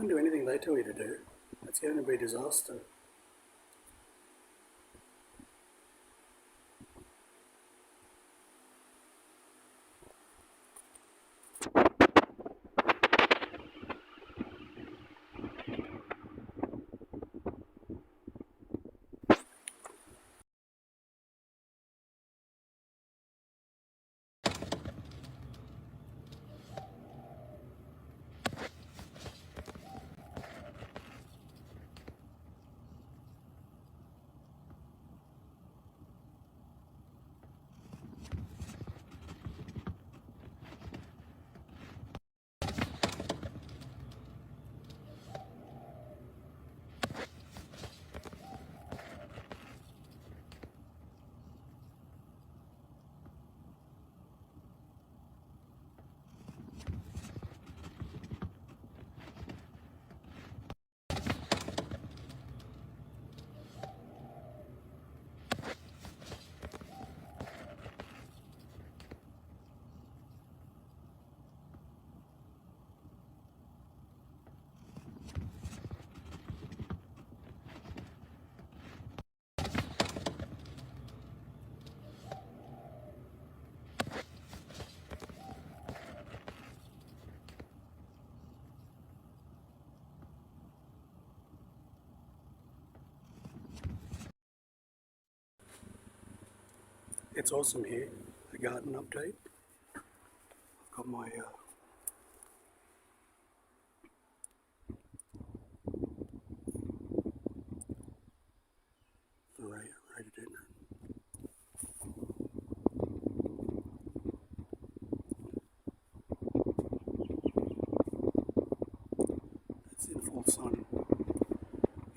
can't do anything they tell you to do. That's going to be a disaster. It's awesome here, the garden update. I've got my rhododendron. It's in full sun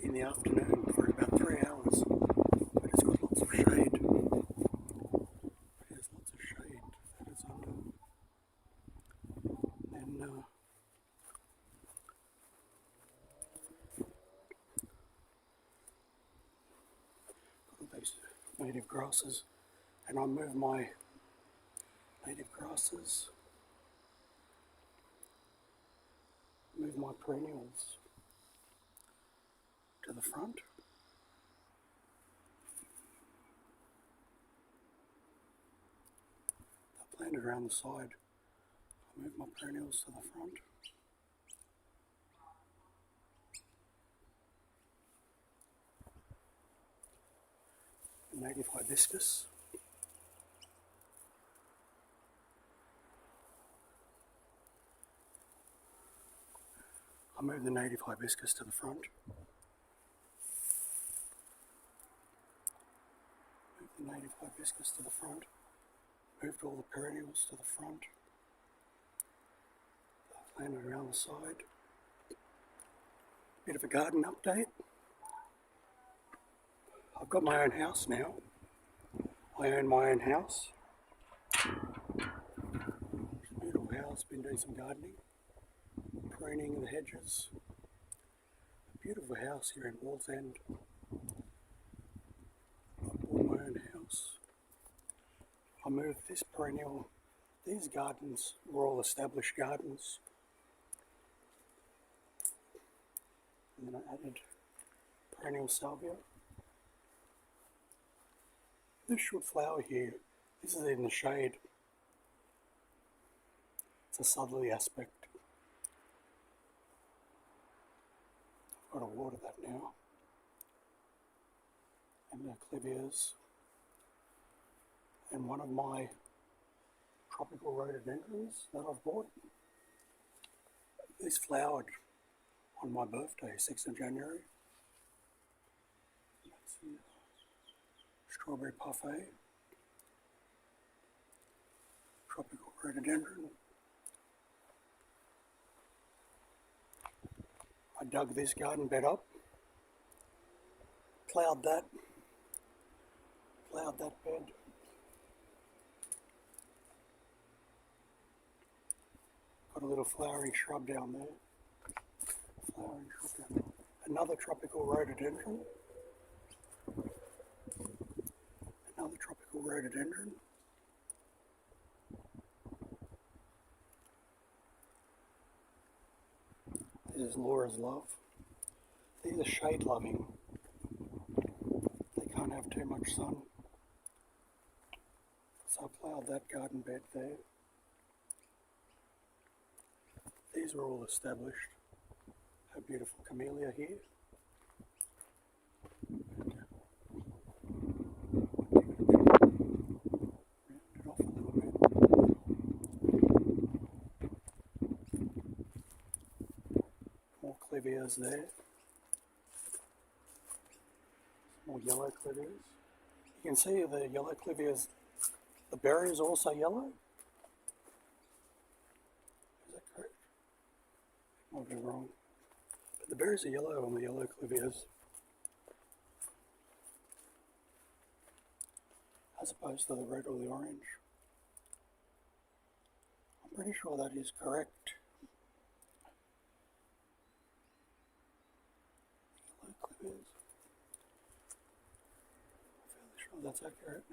in the afternoon for about 3 hours, but it's got lots of shade. Native grasses, and I move my native grasses, move my perennials to the front. They're planted around the side. I move my perennials to the front. Native hibiscus. I move the native hibiscus to the front. Move the native hibiscus to the front. Moved all the perennials to the front. Planted around the side. Bit of a garden update. I've got my own house now. I own my own house. It's a beautiful house, been doing some gardening, pruning the hedges. A beautiful house here in Wallsend. I bought my own house. I moved this perennial. These gardens were all established gardens. And then I added perennial salvia. This should flower here. This is in the shade. It's a southerly aspect. I've got to water that now. And the clivias. And one of my tropical rhododendrons that I've bought. This flowered on my birthday, 6th of January. Strawberry parfait, tropical rhododendron. I dug this garden bed up, plowed that bed. Got a little flowering shrub down there. Another tropical rhododendron. Another tropical rhododendron. is Laura's love. These are shade loving. They can't have too much sun. So I ploughed that garden bed there. These are all established. A beautiful camellia here. Round it off a little bit. More clivias there. More yellow clivias. You can see the yellow clivias, the berry is also yellow. Is that correct? Might be wrong. But the berries are yellow on the yellow clivias, as opposed to the red or the orange. I'm pretty sure that is correct. Yellow clivias. I'm fairly sure that's accurate.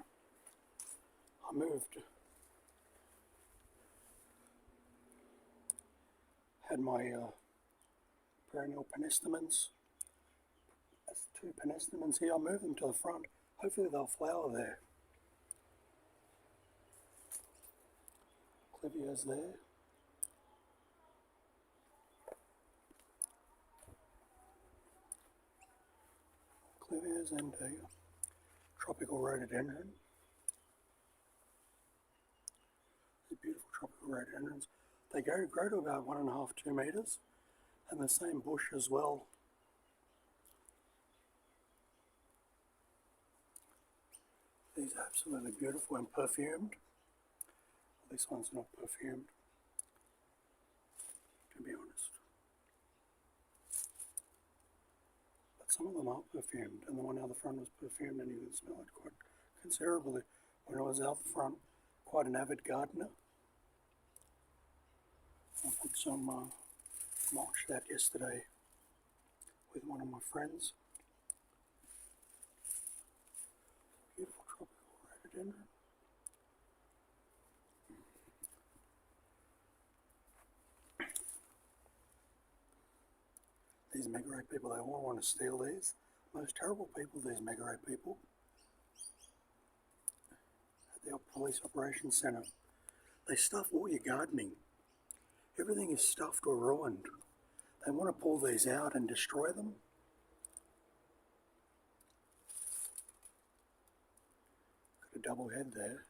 I moved. Had my perennial penistamens. That's 2 penistamens here. I'll move them to the front. Hopefully they'll flower there. Clivias there. Clivias and a tropical rhododendron. These beautiful tropical rhododendrons. They grow to about 1.5 to 2 meters, and the same bush as well. These are absolutely beautiful and perfumed. This one's not perfumed, to be honest. But some of them are perfumed, and the one out the front was perfumed, and you can smell it quite considerably. When I was out the front, quite an avid gardener. I put some mulch that yesterday with one of my friends. Beautiful tropical rhododendron. These megaray people, they all want to steal these. Most terrible people, these megaray people. At the police operations centre, they stuff all your gardening. Everything is stuffed or ruined. They want to pull these out and destroy them. Got a double head there.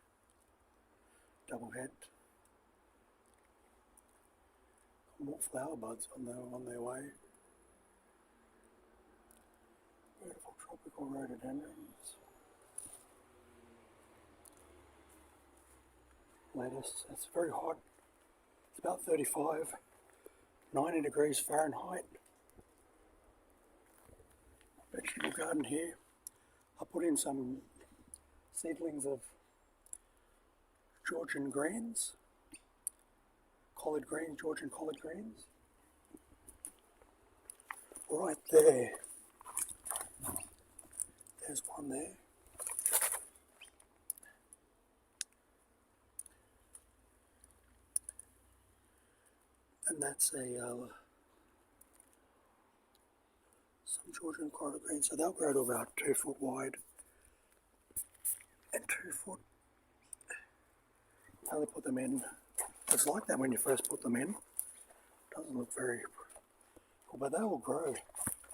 Double head. More flower buds on their way. Beautiful tropical rhododendrons. Lettuce. It's very hot. It's about 35, 90 degrees Fahrenheit. Vegetable garden here. I put in some seedlings of Georgian greens. Collard greens, Georgian collard greens. Right there. There's one there. And that's some Georgian collard greens. So they'll grow to about 2 foot wide and 2 foot. How they put them in. It's like that when you first put them in. Doesn't look very cool, but they will grow,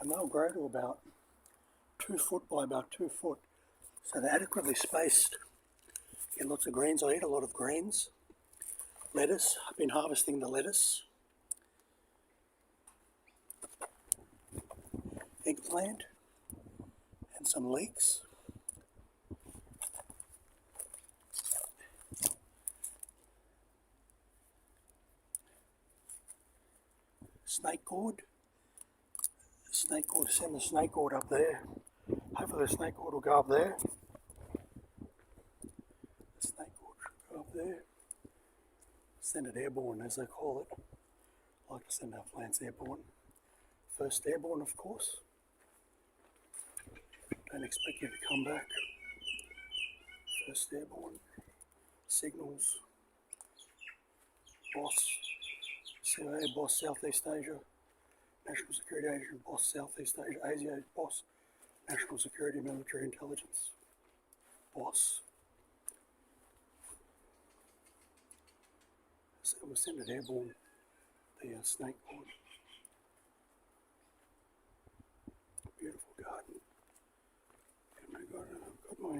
and they'll grow to about 2 foot by about 2 foot. So they're adequately spaced. Get lots of greens. I eat a lot of greens. Lettuce. I've been harvesting the lettuce. Eggplant and some leeks. Snake gourd. Snake gourd, send the snake gourd up there. Hopefully the snake gourd will go up there. The snake gourd should go up there. Send it airborne, as they call it. I like to send our plants airborne. First airborne, of course. Don't expect you to come back. First airborne. Signals. Boss. CIA, Boss, Southeast Asia. National Security Agent, Boss, Southeast Asia, ASIO, Boss, National Security Military Intelligence, Boss. So we'll send it airborne, the snake board. Beautiful garden. And I've got my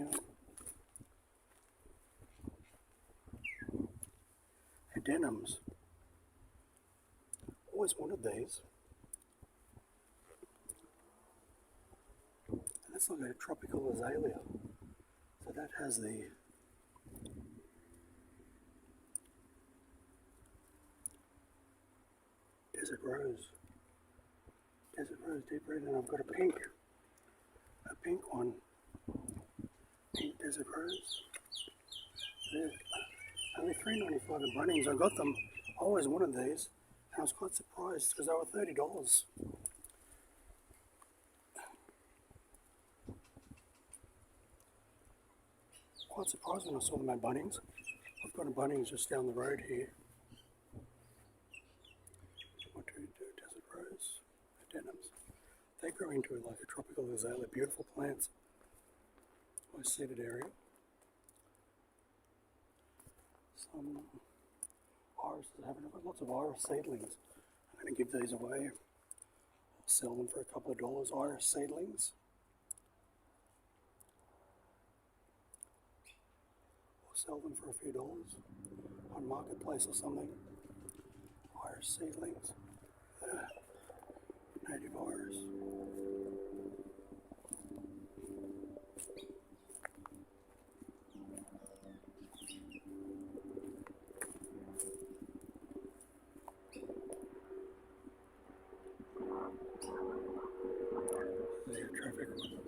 denims. Always wanted these. And that's like a tropical azalea. So that has the desert rose deep red, and I've got a pink one, pink desert rose. They're only $3.95 at Bunnings. I got them. I always wanted these, and I was quite surprised because they were $30. Quite surprised when I saw them at Bunnings. I've got a Bunnings just down the road here. What do we do? Desert rose, denims. They grow into like a tropical azalea, beautiful plants. My seeded area. Some irises, I've got lots of iris seedlings. I'm going to give these away. I'll sell them for a couple of dollars, iris seedlings. Sell them for a few dollars on Marketplace or something. Iris seedlings. Native iris.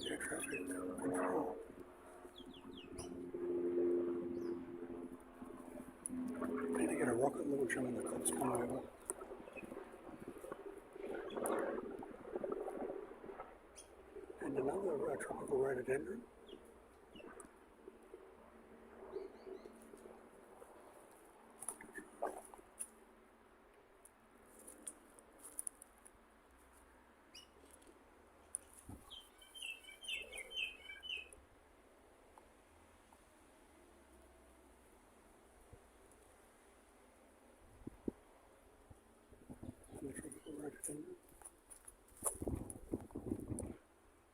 Air traffic control. Need to get a rocket launcher when the cops come over. And another tropical rhododendron.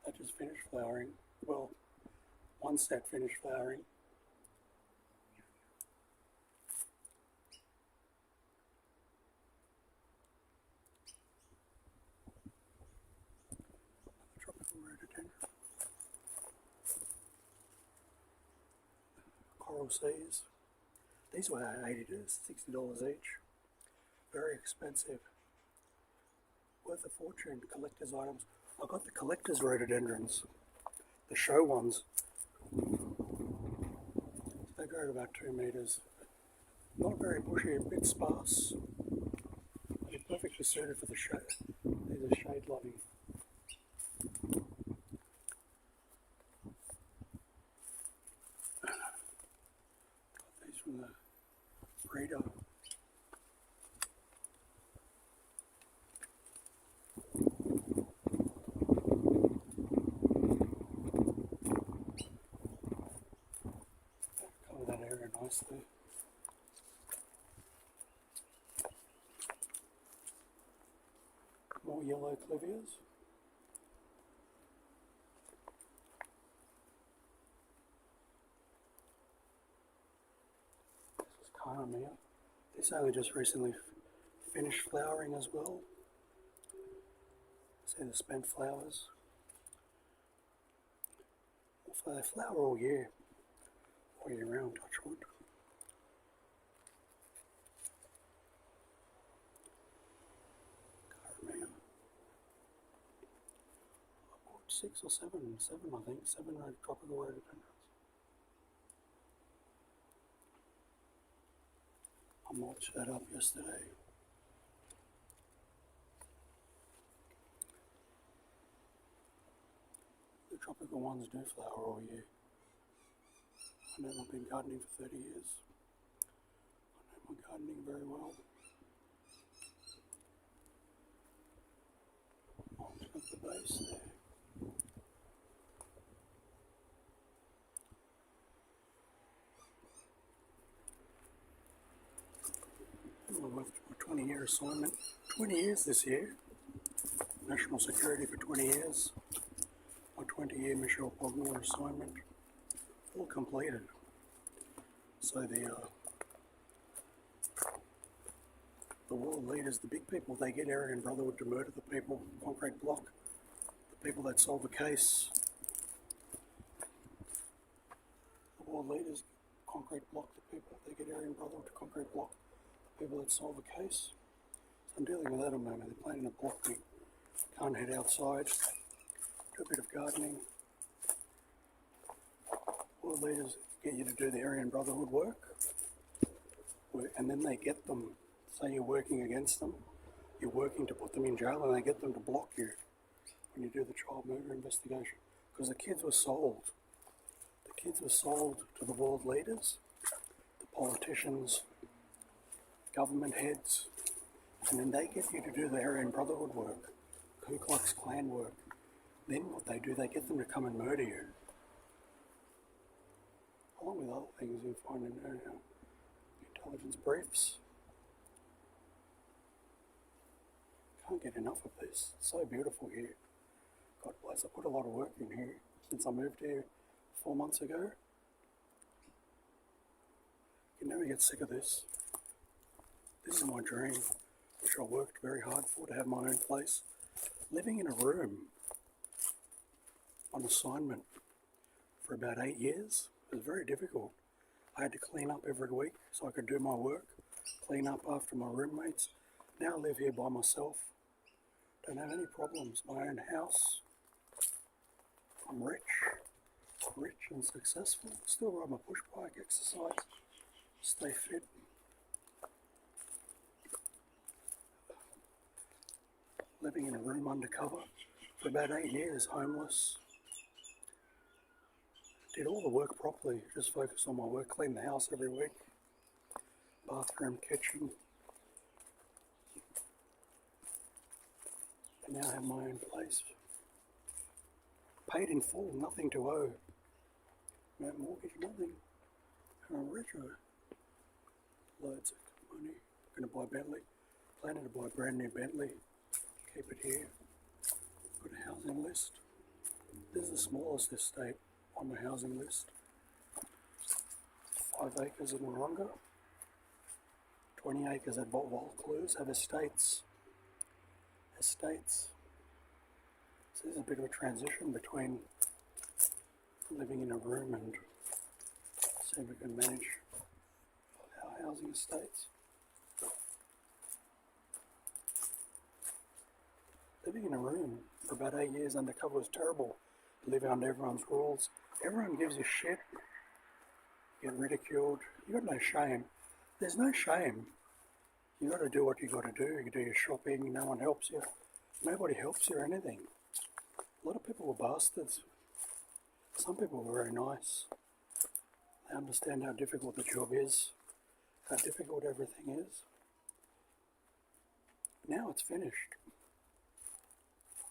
That just finished flowering. Well, one set finished flowering. Another tropical rhododendron. Coral seas. These were $80 to $60 each. Very expensive. Worth a fortune. Collector's items. I got the collector's rhododendrons, the show ones. They grow to about 2 meters. Not very bushy, a bit sparse. They're perfectly suited for the shade. These are shade loving. Got these from the breeder. Nicely. More yellow clivias. This is Caramia. This only just recently finished flowering as well. See the spent flowers. So they flower all year round, touch wood. Caramia. I bought 6 or 7 I think, 7 tropical rhododendrons. I mulched that up yesterday. The tropical ones do flower all year. I know I've been gardening for 30 years. I know my gardening very well. base there. I worked my 20-year assignment. 20 years this year. National security for 20 years. My 20-year Michelle Pogmore assignment. All completed. So the world leaders, the big people, they get Aryan Brotherhood to murder the people, concrete block, the people that solve the case. The world leaders concrete block the people, they get Aryan Brotherhood to concrete block the people that solve the case. So I'm dealing with that at the moment. They're planning to block me. Can't head outside, do a bit of gardening. World leaders get you to do the Aryan Brotherhood work, and then they get them. Say you're working against them, you're working to put them in jail, and they get them to block you when you do the child murder investigation. Because the kids were sold. The kids were sold to the world leaders, the politicians, government heads, and then they get you to do the Aryan Brotherhood work, Ku Klux Klan work. Then what they do, they get them to come and murder you. Along with other things you find in intelligence briefs. Can't get enough of this. It's so beautiful here. God bless, I put a lot of work in here since I moved here 4 months ago. You can never get sick of this. This is my dream, which I worked very hard for, to have my own place. Living in a room on assignment for about 8 years was very difficult. I had to clean up every week so I could do my work, clean up after my roommates. Now I live here by myself. Don't have any problems. My own house. I'm rich and successful. Still ride my push bike, exercise, stay fit. Living in a room undercover for about 8 years, homeless. Did all the work properly, just focused on my work, clean the house every week. Bathroom, kitchen. I now have my own place. Paid in full, nothing to owe. No mortgage, nothing. And I'm rich. Loads of money. Going to buy a Bentley. Planning to buy a brand new Bentley. Keep it here. Got a housing list. This is the smallest estate on the housing list. 5 acres in Wahronga. 20 acres at Vaucluse have estates. So this is a bit of a transition between living in a room and seeing if we can manage our housing estates. Living in a room for about 8 years undercover was terrible. Living under everyone's rules. Everyone gives you shit. You get ridiculed. You got no shame. There's no shame. You got to do what you got to do. You do your shopping. No one helps you. Nobody helps you or anything. A lot of people were bastards. Some people were very nice. They understand how difficult the job is, how difficult everything is. Now it's finished.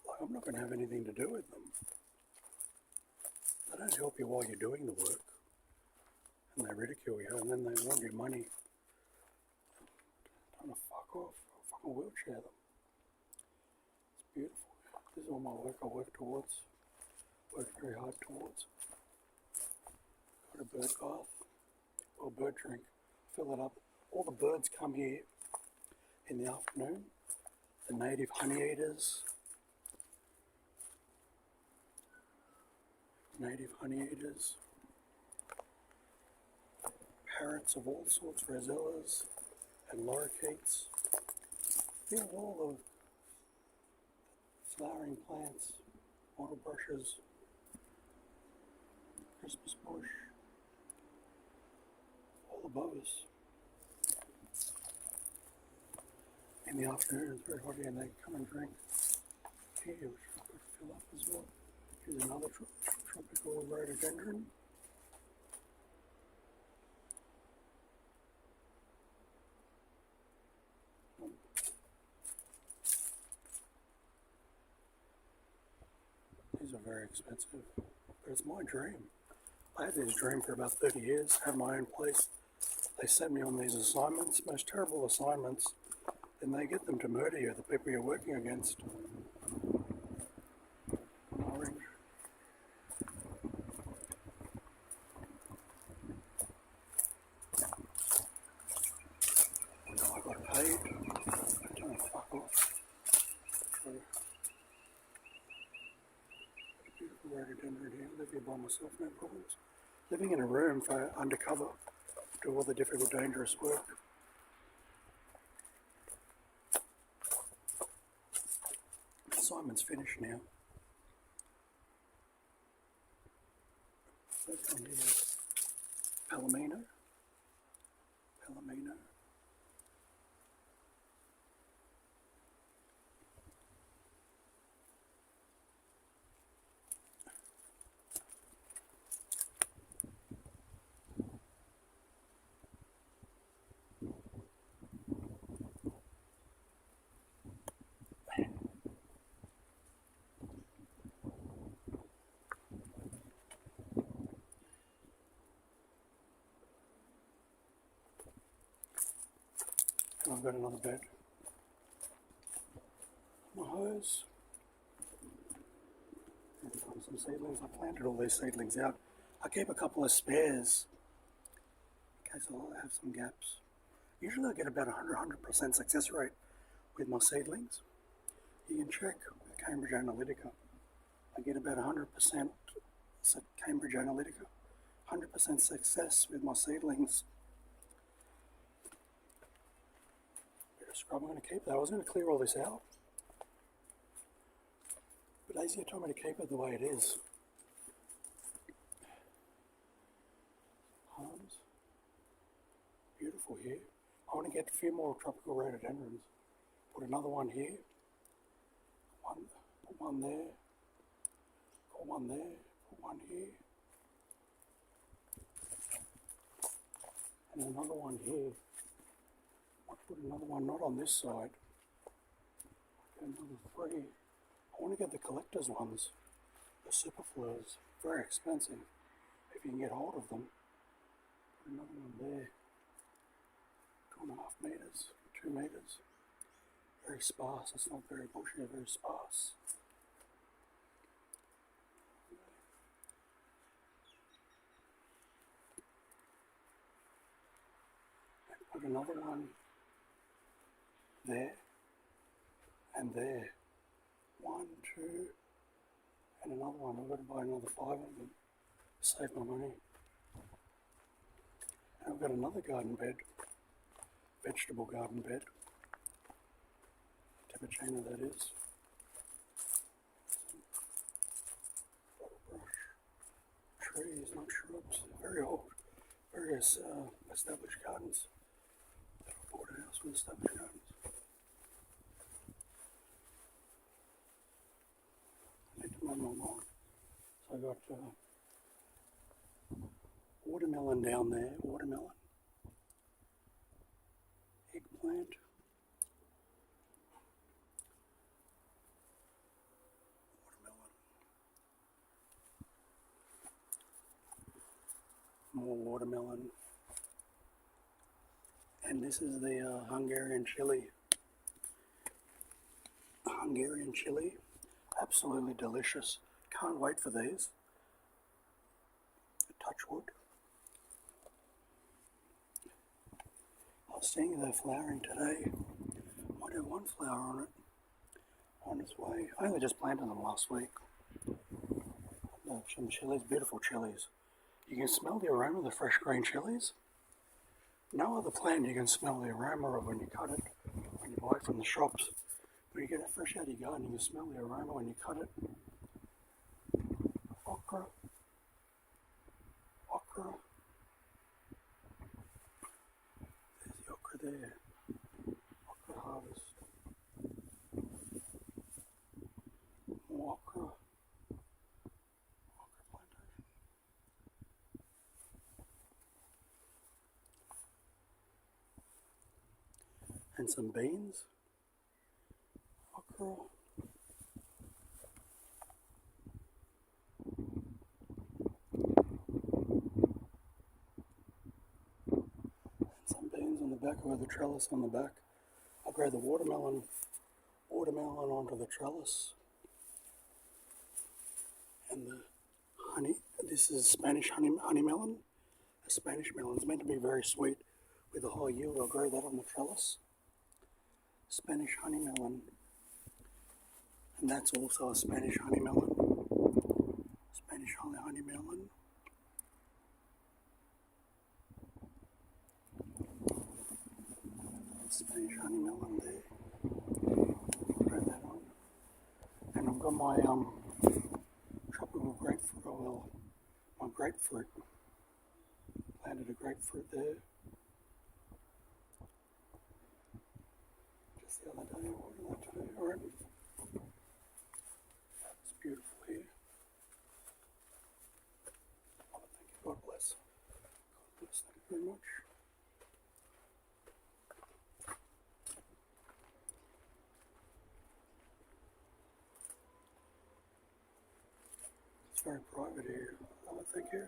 Like, I'm not going to have anything to do with them. They don't help you while you're doing the work. And they ridicule you, and then they want your money. Trying to fuck off. I'll fucking wheelchair them. It's beautiful. This is all my work I work towards. Work very hard towards. Got a bird bath. Or bird drink. Fill it up. All the birds come here in the afternoon. The native honey eaters. Native honey eaters. Parrots of all sorts, rosellas and lorikeets. Feel all the flowering plants, wattle brushes, Christmas bush, all above us. In the afternoon it's very hot here and they come and drink tea, which I've got to fill up as well. Here's another tropical rhododendron. very expensive, but it's my dream. I had this dream for about 30 years, have my own place. They sent me on these assignments, most terrible assignments, and they get them to murder you, the people you're working against. Orange. I got paid. Trying to fuck off. Beautiful rhododendron here. Live here by myself, no problems. Living in a room for undercover, do all the difficult, dangerous work. Assignment's finished now. First one here is Palomino. Palomino. And I've got another bed. My hose. And some seedlings. I planted all these seedlings out. I keep a couple of spares in case I'll have some gaps. Usually I get about 100% success rate with my seedlings. You can check with Cambridge Analytica. I get about 100% Cambridge Analytica. 100% success with my seedlings. Bit of scrub I'm going to keep that. I was going to clear all this out, but ASIO told me to keep it the way it is. Harrs. Beautiful here. I want to get a few more tropical rhododendrons. Put another one here. Put one there. Put one there. Put one here. And another one here. I'll put another one not on this side. Another 3. I want to get the collector's ones. The superfleurs. Very expensive. If you can get hold of them. Put another one there. 2.5 meters. 2 meters. Very sparse. It's not very bushy, very sparse. And put another one there and there. 1, 2, and another one. I've got to buy another 5 of them. Save my money. And I've got another garden bed. Vegetable garden bed. Cappuccino, that is. Bottle brush. Trees, not shrubs. Very old. Various established gardens. Bought a house with established gardens. I need to mow my lawn. So I got watermelon down there. Watermelon. Eggplant. More watermelon. And this is the Hungarian chili. Hungarian chili. Absolutely delicious. Can't wait for these. Touch wood. I was seeing they're flowering today. Might have one flower on it. On its way. I only just planted them last week. Some chilies, beautiful chilies. You can smell the aroma of the fresh green chilies. No other plant you can smell the aroma of when you cut it, when you buy it from the shops. When you get it fresh out of your garden, you can smell the aroma when you cut it. Okra. Okra. There's the okra there. Okra harvest. More okra. Okra plantation. And some beans. Okra. back, I've got the trellis on the back. I'll grow the watermelon onto the trellis. And the honey, this is Spanish honey melon. A Spanish melon is meant to be very sweet with a high yield. I'll grow that on the trellis. Spanish honey melon. And that's also a Spanish honey melon. Spanish honey melon. Spanish honey melon there. Grow that on. And I've got my tropical grapefruit oil. My grapefruit. Planted a grapefruit there. Just the other day, I watered that today already. It's beautiful here. Oh, thank you, God bless. God bless, thank you very much. It's very private here. Oh, thank you.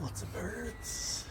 Lots of birds.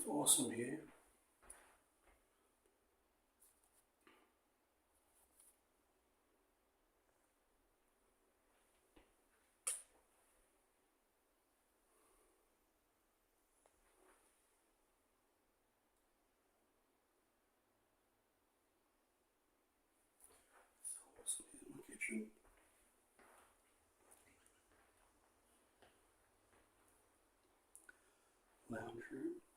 awesome here. Awesome here in my kitchen. Lounge room.